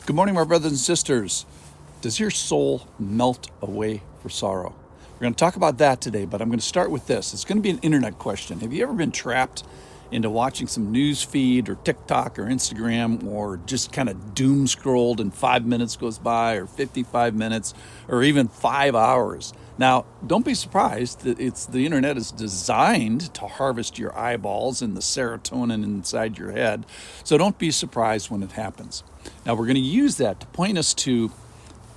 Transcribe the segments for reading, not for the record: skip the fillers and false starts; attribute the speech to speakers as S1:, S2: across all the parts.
S1: Good morning, my brothers and sisters. Does your soul melt away for sorrow? We're going to talk about that today, but I'm going to start with this. It's going to be an internet question. Have you ever been trapped into watching some news feed or TikTok or Instagram, or just kind of doom scrolled and 5 minutes goes by, or 55 minutes, or even 5 hours? Now, don't be surprised that the internet is designed to harvest your eyeballs and the serotonin inside your head. So don't be surprised when it happens. Now, we're going to use that to point us to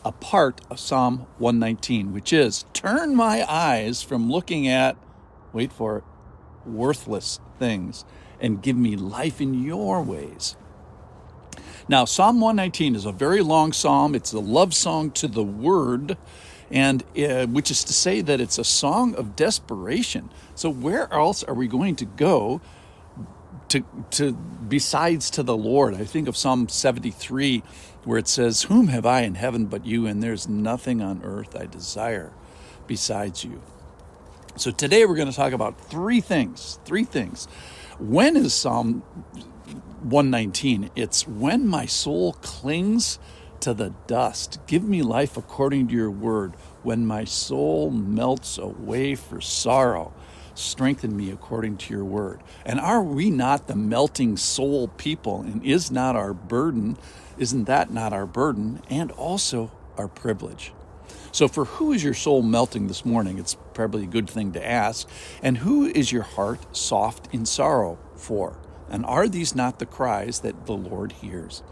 S1: a part of Psalm 119, which is, turn my eyes from looking at, wait for it, worthless things, and give me life in your ways. Now, Psalm 119 is a very long psalm. It's a love song to the word, and which is to say that it's a song of desperation. So where else are we going to go to besides to the Lord? I think of Psalm 73, where it says, whom have I in heaven but you, and there's nothing on earth I desire besides you. So today we're going to talk about three things. When is Psalm 119? It's when my soul clings to the dust. Give me life according to your word. When my soul melts away for sorrow, strengthen me according to your word. And are we not the melting soul people? And isn't that not our burden and also our privilege? So for who is your soul melting this morning? It's probably a good thing to ask. And who is your heart soft in sorrow for? And are these not the cries that the Lord hears?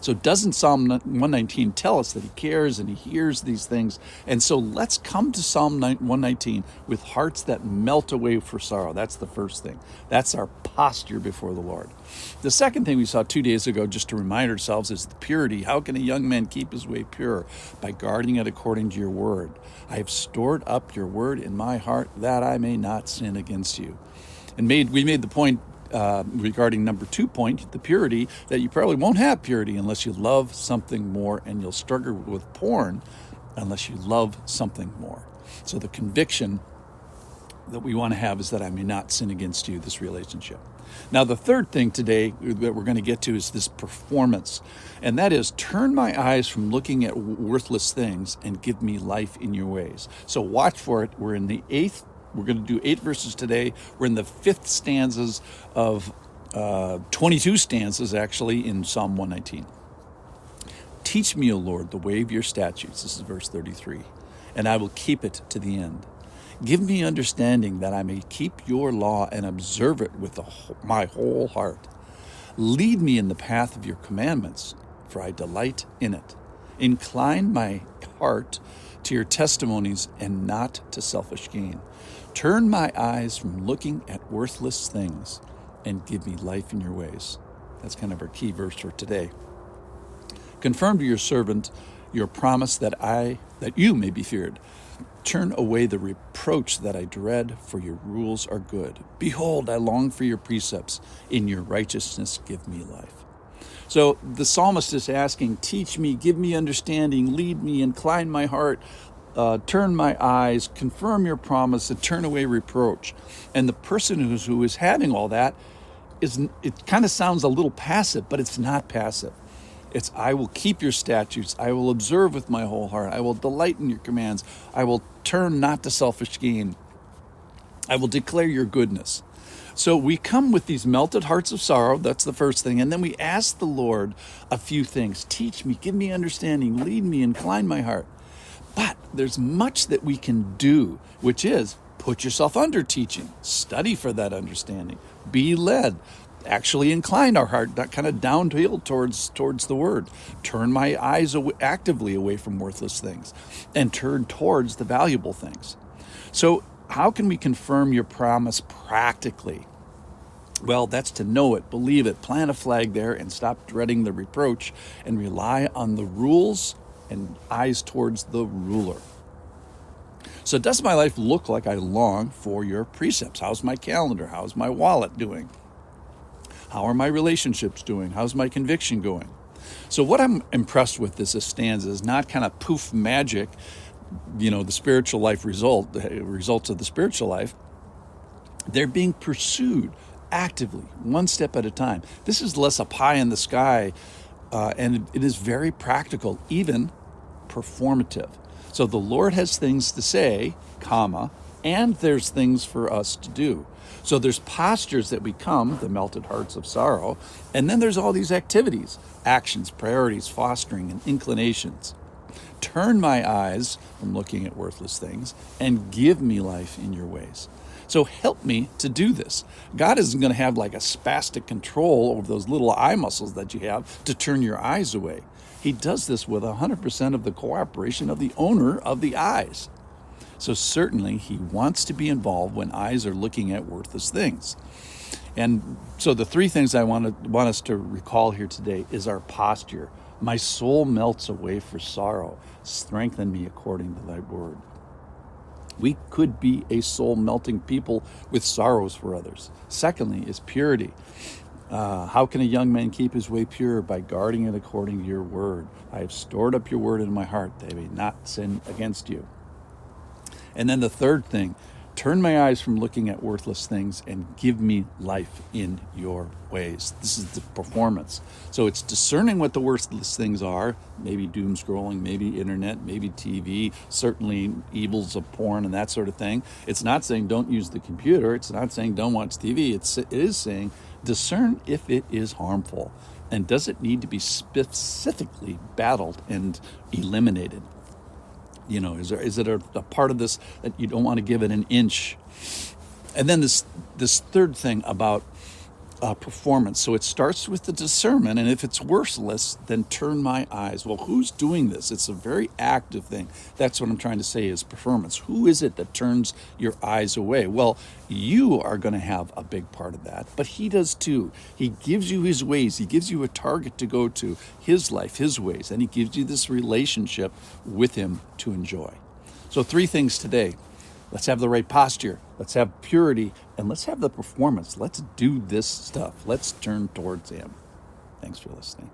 S1: So doesn't Psalm 119 tell us that he cares and he hears these things? And so let's come to Psalm 119 with hearts that melt away for sorrow. That's the first thing. That's our posture before the Lord. The second thing we saw 2 days ago, just to remind ourselves, is the purity. How can a young man keep his way pure? By guarding it according to your word. I have stored up your word in my heart that I may not sin against you. And we made the point regarding number 2 point, the purity, that you probably won't have purity unless you love something more, and you'll struggle with porn unless you love something more. So the conviction that we want to have is that I may not sin against you, this relationship. Now, the third thing today that we're going to get to is this performance, and that is, turn my eyes from looking at worthless things and give me life in your ways. So watch for it. We're going to do 8 verses today. We're in the 5th stanzas of 22 stanzas, actually, in Psalm 119. Teach me, O Lord, the way of your statutes. This is verse 33. And I will keep it to the end. Give me understanding that I may keep your law and observe it with my whole heart. Lead me in the path of your commandments, for I delight in it. Incline my heart to your testimonies and not to selfish gain. Turn my eyes from looking at worthless things and give me life in your ways. That's kind of our key verse for today. Confirm to your servant your promise that you may be feared. Turn away the reproach that I dread, for your rules are good. Behold, I long for your precepts. In your righteousness, give me life. So the psalmist is asking, teach me, give me understanding, lead me, incline my heart, turn my eyes, confirm your promise, and turn away reproach. And the person who is having all that, it kind of sounds a little passive, but it's not passive. It's, I will keep your statutes. I will observe with my whole heart. I will delight in your commands. I will turn not to selfish gain. I will declare your goodness. So we come with these melted hearts of sorrow. That's the first thing. And then we ask the Lord a few things. Teach me, give me understanding, lead me, incline my heart. But there's much that we can do, which is put yourself under teaching. Study for that understanding. Be led. Actually incline our heart, not kind of downhill towards the word. Turn my eyes actively away from worthless things and turn towards the valuable things. So how can we confirm your promise practically? Well, that's to know it, believe it, plant a flag there, and stop dreading the reproach and rely on the rules and eyes towards the ruler. So does my life look like I long for your precepts? How's my calendar? How's my wallet doing? How are my relationships doing? How's my conviction going? So what I'm impressed with this stanza is not kind of poof magic, the spiritual life results of the spiritual life. They're being pursued actively, one step at a time. This is less a pie in the sky and it is very practical, even performative. So the Lord has things to say, comma, and there's things for us to do. So there's postures that become the melted hearts of sorrow, and then there's all these activities, actions, priorities, fostering, and inclinations. Turn my eyes from looking at worthless things and give me life in your ways. So help me to do this. God isn't going to have like a spastic control over those little eye muscles that you have to turn your eyes away. He does this with 100% of the cooperation of the owner of the eyes. So certainly he wants to be involved when eyes are looking at worthless things. And so the three things I want us to recall here today is our posture. My soul melts away for sorrow. Strengthen me according to thy word. We could be a soul-melting people with sorrows for others. Secondly is purity. How can a young man keep his way pure? By guarding it according to your word. I have stored up your word in my heart, that I may not sin against you. And then the third thing, turn my eyes from looking at worthless things and give me life in your ways. This is the performance. So it's discerning what the worthless things are, maybe doom scrolling, maybe internet, maybe TV, certainly evils of porn and that sort of thing. It's not saying don't use the computer. It's not saying don't watch TV. It is saying discern if it is harmful. And does it need to be specifically battled and eliminated? You know, is it a part of this that you don't want to give it an inch? And then this third thing about performance. So it starts with the discernment, and if it's worthless, then turn my eyes. Well, who's doing this? It's a very active thing. That's what I'm trying to say is performance. Who is it that turns your eyes away? Well, you are going to have a big part of that, but he does too. He gives you his ways. He gives you a target to go to, his life, his ways, and he gives you this relationship with him to enjoy. So 3 things today. Let's have the right posture. Let's have purity. And let's have the performance. Let's do this stuff. Let's turn towards him. Thanks for listening.